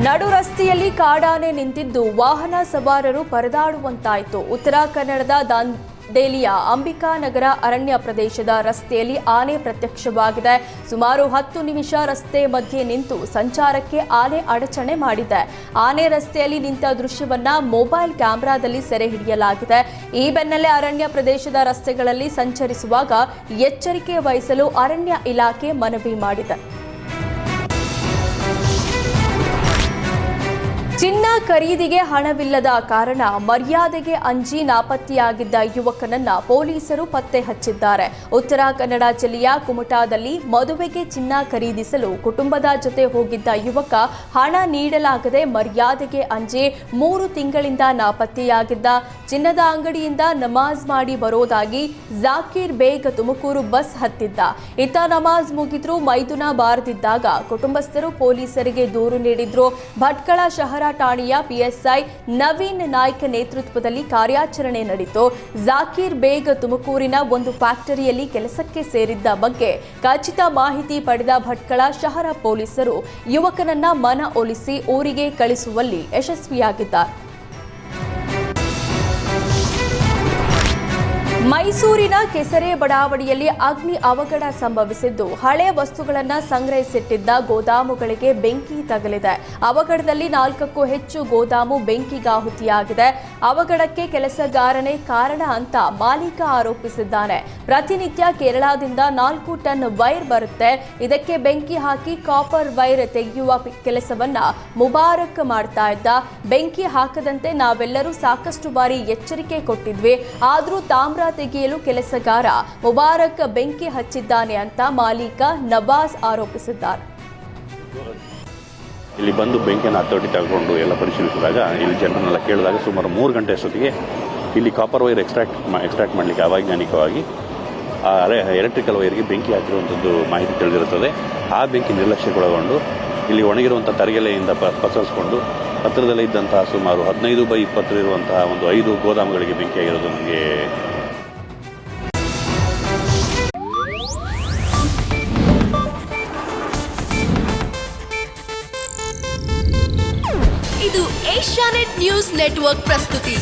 ನಡು ರಸ್ತೆಯಲ್ಲಿ ಕಾಡಾನೆ ನಿಂತಿದ್ದು ವಾಹನ ಸವಾರರು ಪರದಾಡುವಂತಾಯಿತು. ಉತ್ತರ ಕನ್ನಡದ ದಾಂಡೇಲಿಯ ಅಂಬಿಕಾನಗರ ಅರಣ್ಯ ಪ್ರದೇಶದ ರಸ್ತೆಯಲ್ಲಿ ಆನೆ ಪ್ರತ್ಯಕ್ಷವಾಗಿದೆ. ಸುಮಾರು 10 ನಿಮಿಷ ರಸ್ತೆ ಮಧ್ಯೆ ನಿಂತು ಸಂಚಾರಕ್ಕೆ ಆನೆ ಅಡಚಣೆ ಮಾಡಿದೆ. ಆನೆ ರಸ್ತೆಯಲ್ಲಿ ನಿಂತ ದೃಶ್ಯವನ್ನ ಮೊಬೈಲ್ ಕ್ಯಾಮೆರಾದಲ್ಲಿ ಸೆರೆ ಹಿಡಿಯಲಾಗಿದೆ. ಈ ಬೆನ್ನಲ್ಲೇ ಅರಣ್ಯ ಪ್ರದೇಶದ ರಸ್ತೆಗಳಲ್ಲಿ ಸಂಚರಿಸುವಾಗ ಎಚ್ಚರಿಕೆ ವಹಿಸಲು ಅರಣ್ಯ ಇಲಾಖೆ ಮನವಿ ಮಾಡಿದೆ. ಚಿನ್ನ ಖರೀದಿಗೆ ಹಣವಿಲ್ಲದ ಕಾರಣ ಮರ್ಯಾದೆಗೆ ಅಂಜಿ ನಾಪತ್ತೆಯಾಗಿದ್ದ ಯುವಕನನ್ನ ಪೊಲೀಸರು ಪತ್ತೆ ಹಚ್ಚಿದ್ದಾರೆ. ಉತ್ತರ ಕನ್ನಡ ಜಿಲ್ಲೆಯ ಕುಮಟಾದಲ್ಲಿ ಮದುವೆಗೆ ಚಿನ್ನ ಖರೀದಿಸಲು ಕುಟುಂಬದ ಜೊತೆ ಹೋಗಿದ್ದ ಯುವಕ ಹಣ ನೀಡಲಾಗದೆ ಮರ್ಯಾದೆಗೆ ಅಂಜಿ 3 ತಿಂಗಳಿಂದ ನಾಪತ್ತೆಯಾಗಿದ್ದ. ಚಿನ್ನದ ಅಂಗಡಿಯಿಂದ ನಮಾಜ್ ಮಾಡಿ ಬರೋದಾಗಿ ಜಾಕೀರ್ ಬೇಗ್ ತುಮಕೂರು ಬಸ್ ಹತ್ತಿದ್ದ. ಇತ್ತ ನಮಾಜ್ ಮುಗಿದ್ರೂ ಮೈದುನ ಬಾರದಿದ್ದಾಗ ಕುಟುಂಬಸ್ಥರು ಪೊಲೀಸರಿಗೆ ದೂರು ನೀಡಿದ್ರು. ಭಟ್ಕಳ ಶಹರ ಠಾಣೆಯ ಪಿಎಸ್ಐ ನವೀನ್ ನಾಯ್ಕ್ ನೇತೃತ್ವದಲ್ಲಿ ಕಾರ್ಯಾಚರಣೆ ನಡೆಯಿತು. ಜಾಕೀರ್ ಬೇಗ್ ತುಮಕೂರಿನ ಒಂದು ಫ್ಯಾಕ್ಟರಿಯಲ್ಲಿ ಕೆಲಸಕ್ಕೆ ಸೇರಿದ್ದ ಬಗ್ಗೆ ಖಚಿತ ಮಾಹಿತಿ ಪಡೆದ ಭಟ್ಕಳ ಶಹರ ಪೊಲೀಸರು ಯುವಕನನ್ನ ಮನವೊಲಿಸಿ ಊರಿಗೆ ಕಳಿಸುವಲ್ಲಿ ಯಶಸ್ವಿಯಾಗಿದ್ದಾರೆ. ಮೈಸೂರಿನ ಕೆಸರೆ ಬಡಾವಣೆಯಲ್ಲಿ ಅಗ್ನಿ ಅವಘಡ ಸಂಭವಿಸಿದ್ದು ಹಳೆ ವಸ್ತುಗಳನ್ನು ಸಂಗ್ರಹಿಸಿಟ್ಟಿದ್ದ ಗೋದಾಮುಗಳಿಗೆ ಬೆಂಕಿ ತಗುಲಿದೆ. ಅವಘಡದಲ್ಲಿ 4ಕ್ಕೂ ಹೆಚ್ಚು ಗೋದಾಮು ಬೆಂಕಿಗಾಹುತಿಯಾಗಿದೆ. ಅವಘಡಕ್ಕೆ ಕೆಲಸಗಾರನೇ ಕಾರಣ ಅಂತ ಮಾಲೀಕ ಆರೋಪಿಸಿದ್ದಾನೆ. ಪ್ರತಿನಿತ್ಯ ಕೇರಳದಿಂದ 4 ಟನ್ ವೈರ್ ಬರುತ್ತೆ. ಇದಕ್ಕೆ ಬೆಂಕಿ ಹಾಕಿ ಕಾಪರ್ ವೈರ್ ತೆಗೆಯುವ ಕೆಲಸವನ್ನ ಮುಬಾರಕ್ ಮಾಡ್ತಾ ಇದ್ದ. ಬೆಂಕಿ ಹಾಕದಂತೆ ನಾವೆಲ್ಲರೂ ಸಾಕಷ್ಟು ಬಾರಿ ಎಚ್ಚರಿಕೆ ಕೊಟ್ಟಿದ್ವಿ. ಆದರೂ ತಾಮ್ರ ತೆಗೆಯಲು ಕೆಲಸಗಾರ ಮುಬಾರಕ್ ಬೆಂಕಿ ಹಚ್ಚಿದ್ದಾನೆ ಅಂತ ಮಾಲೀಕ ನವಾಜ್ ಆರೋಪಿಸಿದ್ದಾರೆ. ಇಲ್ಲಿ ಬಂದು ಬೆಂಕಿಯನ್ನು ಹತೋಟಿ ತಗೊಂಡು ಎಲ್ಲ ಪರಿಶೀಲಿಸಿದಾಗ ಇಲ್ಲಿ ಜನರನ್ನೆಲ್ಲ ಕೇಳಿದಾಗ ಸುಮಾರು 3 ಗಂಟೆ ಅಷ್ಟೊತ್ತಿಗೆ ಇಲ್ಲಿ ಕಾಪರ್ ವೈರ್ ಎಕ್ಸ್ಟ್ರಾಕ್ಟ್ ಮಾಡಲಿಕ್ಕೆ ಅವೈಜ್ಞಾನಿಕವಾಗಿ ಎಲೆಕ್ಟ್ರಿಕಲ್ ವೈರ್ಗೆ ಬೆಂಕಿ ಹಾಕಿರುವಂಥದ್ದು ಮಾಹಿತಿ ತಿಳಿದಿರುತ್ತದೆ. ಆ ಬೆಂಕಿ ನಿರ್ಲಕ್ಷ್ಯಕ್ಕೊಳಗೊಂಡು ಇಲ್ಲಿ ಒಣಗಿರುವಂಥ ತರಗೆಲೆಯಿಂದ ಪಸರಿಸಿಕೊಂಡು ಹತ್ತಿರದಲ್ಲೇ ಇದ್ದಂತಹ ಸುಮಾರು 15x20 ಇರುವಂತಹ ಒಂದು 5 ಗೋದಾಮುಗಳಿಗೆ ಬೆಂಕಿಯಾಗಿರೋದು ನಮಗೆ ಇದು ಏಷ್ಯಾನೆಟ್ ನ್ಯೂಸ್ ನೆಟ್ವರ್ಕ್ ಪ್ರಸ್ತುತಿ.